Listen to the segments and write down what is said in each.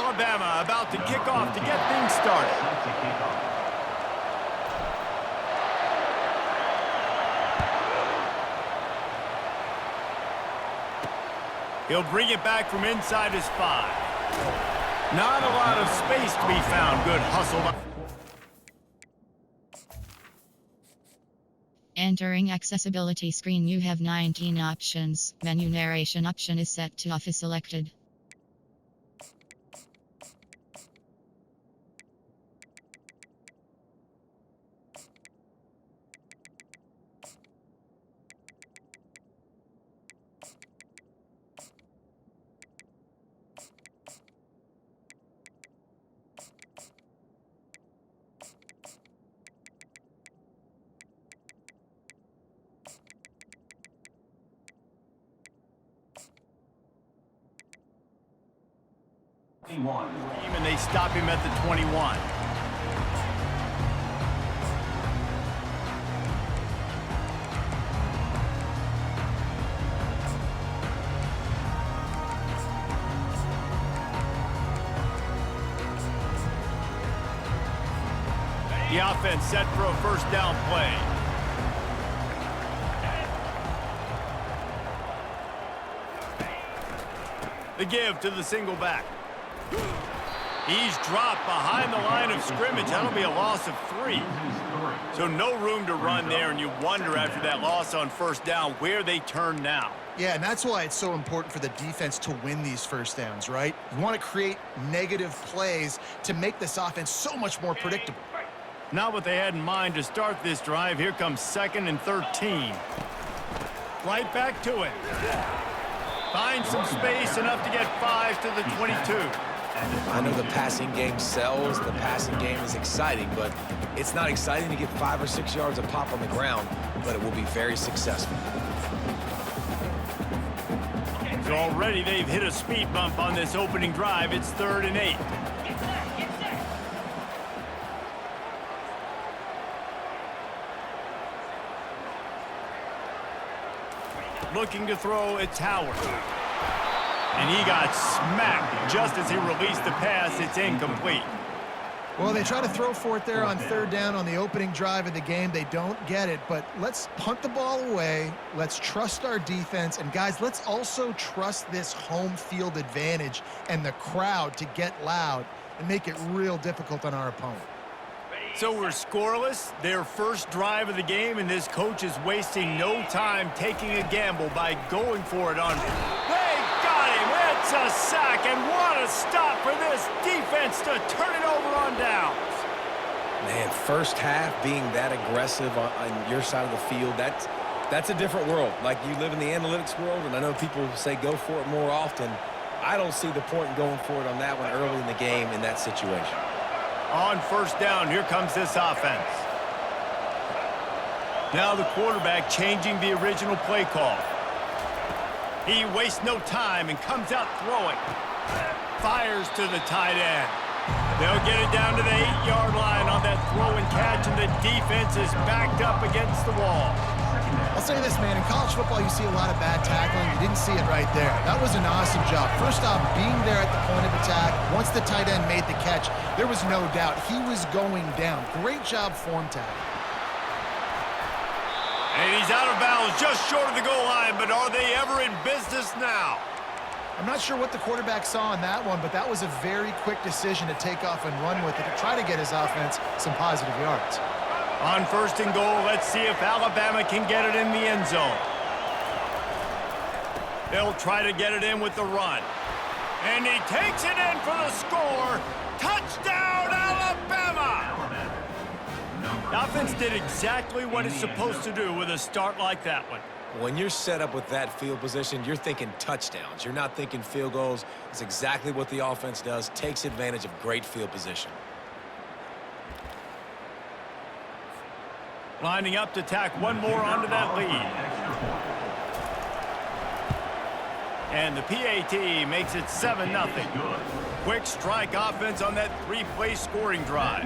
Alabama about to kick off to get things started. He'll bring it back from inside his 5. Not a lot of space to be found. Good hustle. Entering accessibility screen, you have 19 options. Menu narration option is set to off is selected. And they stop him at the 21. The offense set for a first down play. The give to the single back. He's dropped behind the line of scrimmage. That'll be a loss of 3. So no room to run there, and you wonder after that loss on first down where they turn now. Yeah, and that's why it's so important for the defense to win these first downs, right? You want to create negative plays to make this offense so much more predictable. Not what they had in mind to start this drive. Here comes 2nd and 13. Right back to it. Finds some space, enough to get 5 to the 22. I know the passing game sells, the passing game is exciting, but it's not exciting to get 5 or 6 yards a pop on the ground, but it will be very successful. So already they've hit a speed bump on this opening drive. It's 3rd and 8. Looking to throw, it's Howard. And he got smacked just as he released the pass. It's incomplete. Well, they try to throw for it there on 3rd down on the opening drive of the game. They don't get it, but let's punt the ball away. Let's trust our defense. And, guys, let's also trust this home field advantage and the crowd to get loud and make it real difficult on our opponent. So we're scoreless, their first drive of the game, and this coach is wasting no time taking a gamble by going for it on. They got him! It's a sack, and what a stop for this defense to turn it over on downs. Man, first half being that aggressive on your side of the field, that's a different world. Like, you live in the analytics world, and I know people say go for it more often. I don't see the point in going for it on that one early in the game in that situation. On first down, here comes this offense. Now the quarterback changing the original play call. He wastes no time and comes out throwing. Fires to the tight end. They'll get it down to the 8-yard line on that throw and catch, and the defense is backed up against the wall. I'll say this, man. In college football, you see a lot of bad tackling. You didn't see it right there. That was an awesome job. First off, being there at the point of attack. Once the tight end made the catch, there was no doubt he was going down. Great job form tackle. And he's out of bounds just short of the goal line, but are they ever in business now? I'm not sure what the quarterback saw in that one, but that was a very quick decision to take off and run with it to try to get his offense some positive yards. On 1st and goal, let's see if Alabama can get it in the end zone. They'll try to get it in with the run. And he takes it in for the score. Touchdown, Alabama! The offense did exactly what it's supposed to do with a start like that one. When you're set up with that field position, you're thinking touchdowns. You're not thinking field goals. It's exactly what the offense does, takes advantage of great field position. Lining up to tack one more onto that lead. And the PAT makes it 7-0. Quick strike offense on that 3-play scoring drive.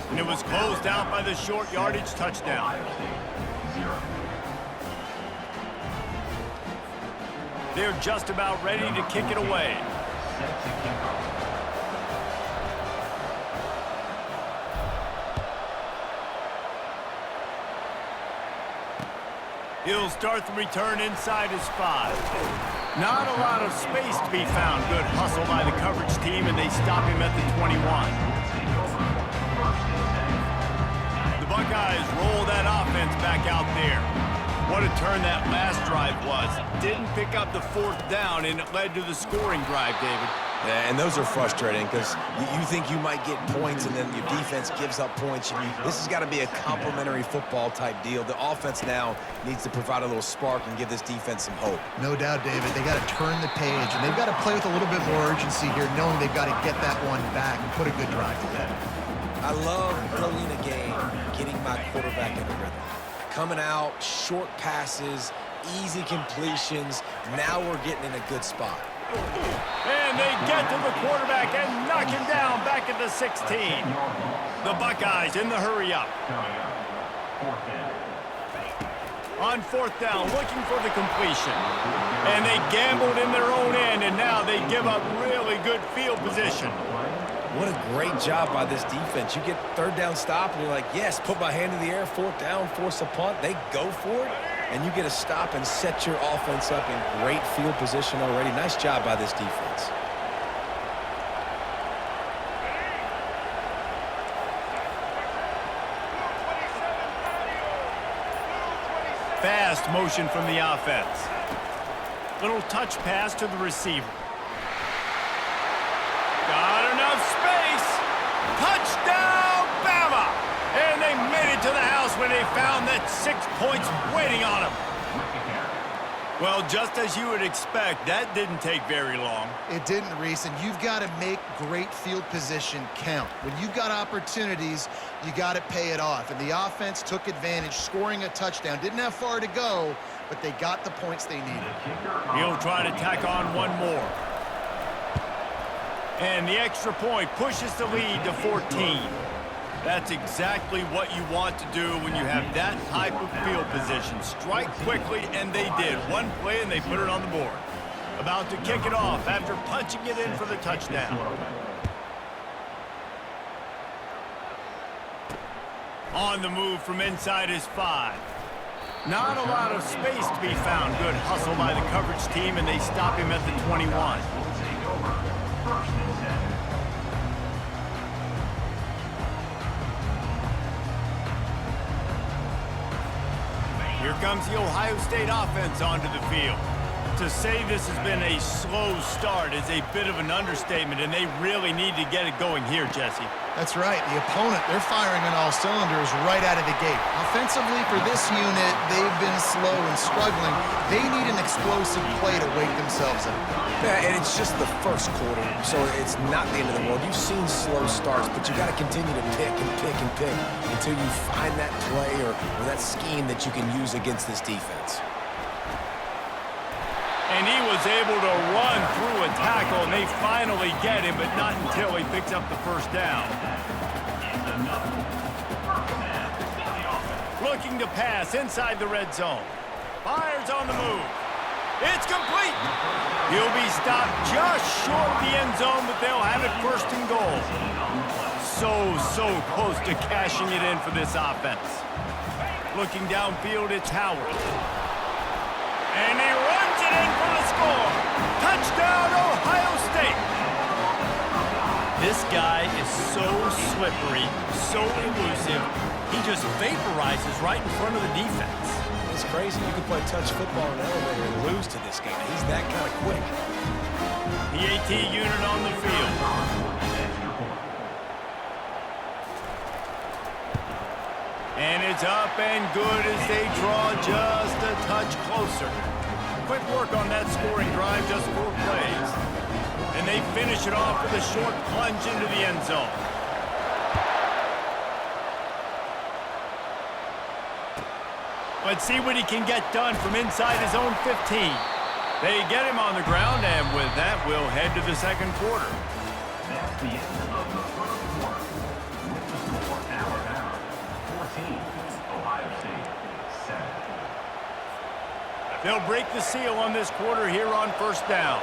And it was closed out by the short yardage touchdown. They're just about ready to kick it away. He'll start the return inside his 5. Not a lot of space to be found. Good hustle by the coverage team, and they stop him at the 21. The Buckeyes roll that offense back out there. What a turn that last drive was. Didn't pick up the 4th down, and it led to the scoring drive, David. Yeah, and those are frustrating because you think you might get points and then your defense gives up points. This has got to be a complementary football type deal. The offense now needs to provide a little spark and give this defense some hope. No doubt, David. They got to turn the page, and they've got to play with a little bit more urgency here, knowing they've got to get that one back and put a good drive together. I love early in a game getting my quarterback in the rhythm. Coming out, short passes, easy completions. Now we're getting in a good spot. And they get to the quarterback and knock him down back at the 16. The Buckeyes in the hurry up. On 4th down, looking for the completion. And they gambled in their own end, and now they give up really good field position. What a great job by this defense. You get 3rd down stop, and you're like, yes, put my hand in the air, 4th down, force a punt. They go for it, and you get a stop and set your offense up in great field position already. Nice job by this defense. Fast motion from the offense. Little touch pass to the receiver. Got enough space. Touchdown, Bama! And they made it to the house when they found that 6 points waiting on them. Well, just as you would expect, that didn't take very long. It didn't, Reese, and you've got to make great field position count. When you've got opportunities, you got to pay it off. And the offense took advantage, scoring a touchdown. Didn't have far to go, but they got the points they needed. He'll try to tack on one more. And the extra point pushes the lead to 14. That's exactly what you want to do when you have that type of field position. Strike quickly, and they did. One play, and they put it on the board. About to kick it off after punching it in for the touchdown. On the move from inside his 5. Not a lot of space to be found. Good hustle by the coverage team, and they stop him at the 21. Here comes the Ohio State offense onto the field. To say this has been a slow start is a bit of an understatement, and they really need to get it going here, Jesse. That's right. The opponent, they're firing on all cylinders right out of the gate. Offensively, for this unit, they've been slow and struggling. They need an explosive play to wake themselves up. Yeah, and it's just the first quarter, so it's not the end of the world. You've seen slow starts, but you got to continue to pick and pick and pick until you find that play or that scheme that you can use against this defense. And he was able to run through a tackle, and they finally get him, but not until he picks up the first down. Looking to pass inside the red zone. Fires on the move. It's complete. He'll be stopped just short of the end zone, but they'll have it 1st and goal. So close to cashing it in for this offense. Looking downfield, it's Howard. And he runs it in for the score. Touchdown, Ohio State. This guy is so slippery, so elusive. He just vaporizes right in front of the defense. It's crazy. You can play touch football in an elevator and lose to this guy. He's that kind of quick. The AT unit on the field. And it's up and good as they draw just a touch closer. Quick work on that scoring drive, just 4 plays. And they finish it off with a short plunge into the end zone. Let's see what he can get done from inside his own 15. They get him on the ground, and with that, we'll head to the second quarter. That's the end of the first quarter. With the score now down 14, Ohio State 7. They'll break the seal on this quarter here on 1st down.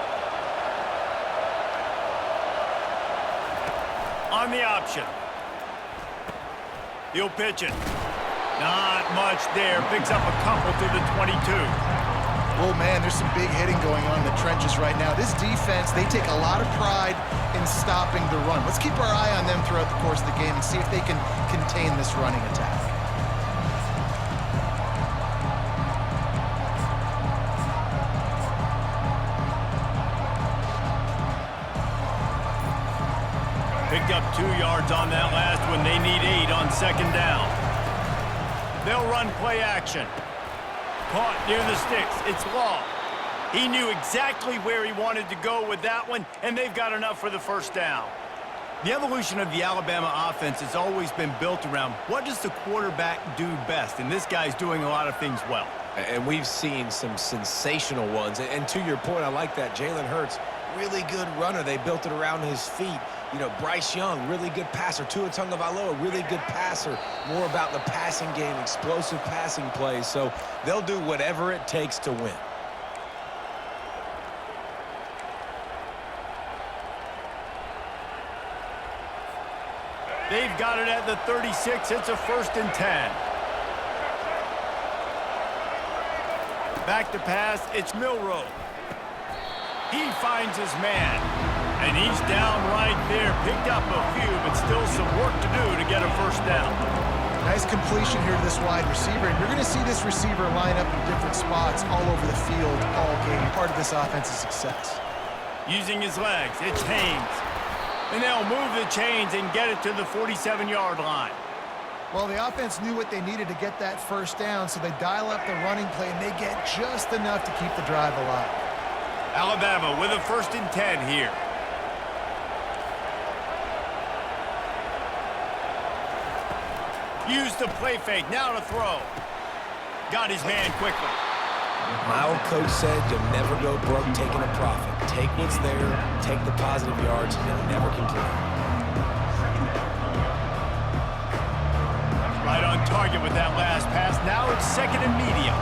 On the option. He'll pitch it. Not much there. Picks up a couple to the 22. Oh, man, there's some big hitting going on in the trenches right now. This defense, they take a lot of pride in stopping the run. Let's keep our eye on them throughout the course of the game and see if they can contain this running attack. Picked up 2 yards on that last one. They need 8 on second down. They'll run play action. Caught near the sticks. It's Law. He knew exactly where he wanted to go with that one, and they've got enough for the first down. The evolution of the Alabama offense has always been built around what does the quarterback do best, and this guy's doing a lot of things well. And we've seen some sensational ones. And to your point, I like that. Jalen Hurts, really good runner. They built it around his feet. You know, Bryce Young, really good passer. Tua Tagovailoa, really good passer. More about the passing game, explosive passing plays. So they'll do whatever it takes to win. They've got it at the 36. It's a 1st and 10. Back to pass. It's Milroe. He finds his man. And he's down right there. Picked up a few, but still some work to do to get a first down. Nice completion here to this wide receiver. And you're going to see this receiver line up in different spots all over the field all game. Part of this offense's success. Using his legs. It's Haynes. And they'll move the chains and get it to the 47-yard line. Well, the offense knew what they needed to get that first down, so they dial up the running play, and they get just enough to keep the drive alive. Alabama with a 1st and 10 here. Use the play fake. Now to throw. Got his man quickly. My old coach said you'll never go broke taking a profit. Take what's there, take the positive yards, and you'll never complain. Right on target with that last pass. Now it's 2nd and medium.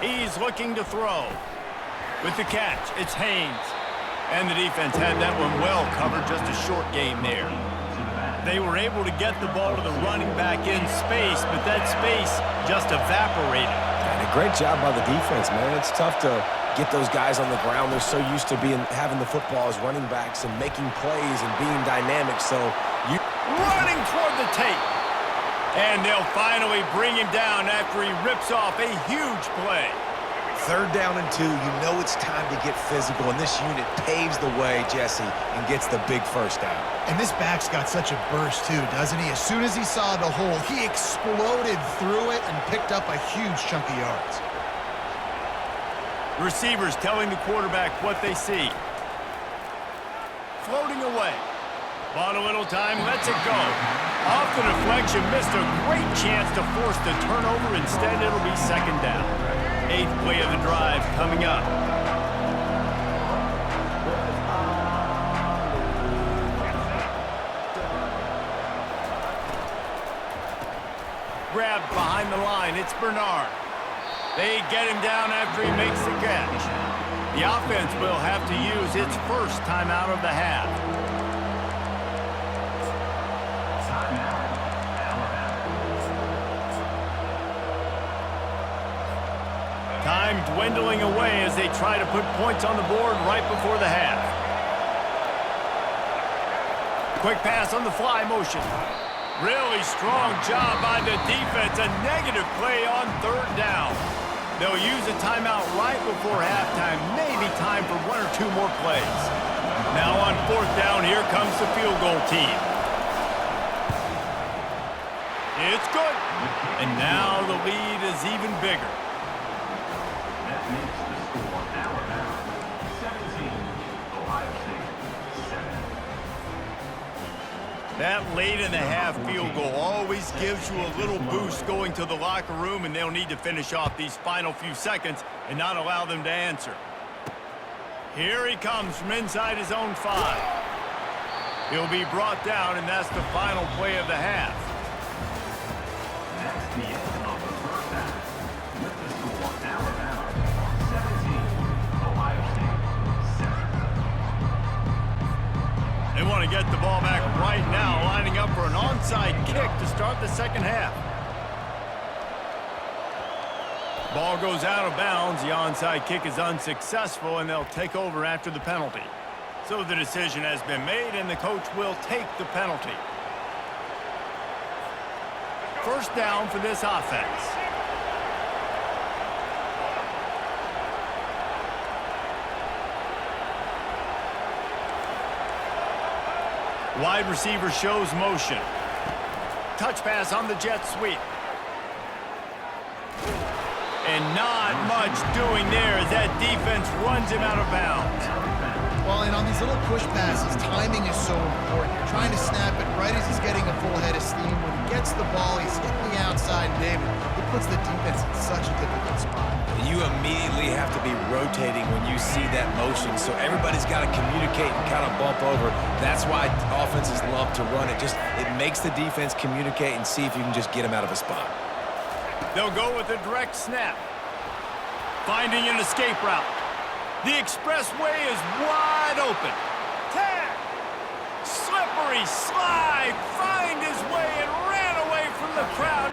He's looking to throw. With the catch, it's Haynes. And the defense had that one well covered, just a short game there. They were able to get the ball to the running back in space, but that space just evaporated. And a great job by the defense, man. It's tough to get those guys on the ground. They're so used to having the football as running backs and making plays and being dynamic. So you running toward the tape. And they'll finally bring him down after he rips off a huge play. 3rd down and 2, you know it's time to get physical, and this unit paves the way, Jesse, and gets the big first down. And this back's got such a burst, too, doesn't he? As soon as he saw the hole, he exploded through it and picked up a huge chunk of yards. Receivers telling the quarterback what they see. Floating away. Bought a little time, lets it go. Off the deflection, missed a great chance to force the turnover. Instead, it'll be 2nd down. 8th play of the drive coming up. Grabbed behind the line. It's Bernard. They get him down after he makes the catch. The offense will have to use its first timeout of the half. Time dwindling away as they try to put points on the board right before the half. Quick pass on the fly motion. Really strong job by the defense. A negative play on 3rd down. They'll use a timeout right before halftime. Maybe time for 1 or 2 more plays. Now on 4th down, here comes the field goal team. It's good. And now the lead is even bigger. That makes the score Alabama 17, Ohio State 7. That late in the half field goal always gives you a little boost going to the locker room, and they'll need to finish off these final few seconds and not allow them to answer. Here he comes from inside his own 5. He'll be brought down, and that's the final play of the half. That's the end of the first half. With the score Alabama 17, Ohio State 7. They want get the ball back right now, lining up for an onside kick to start the second half. Ball goes out of bounds. The onside kick is unsuccessful, and they'll take over after the penalty. So the decision has been made, and the coach will take the penalty. First down for this offense. Wide receiver shows motion. Touch pass on the jet sweep. And not much doing there as that defense runs him out of bounds. Well, and on these little push passes, timing is so important. You're trying to snap it right as he's getting a full head of steam. When he gets the ball, he's hitting the outside, David. It puts the defense in such a difficult spot. You immediately have to be rotating when you see that motion, so everybody's got to communicate and kind of bump over. That's why offenses love to run it. It makes the defense communicate and see if you can just get them out of a spot. They'll go with a direct snap. Finding an escape route. The expressway is wide open. Tag! Slippery slide. Find his way and ran away from the crowd.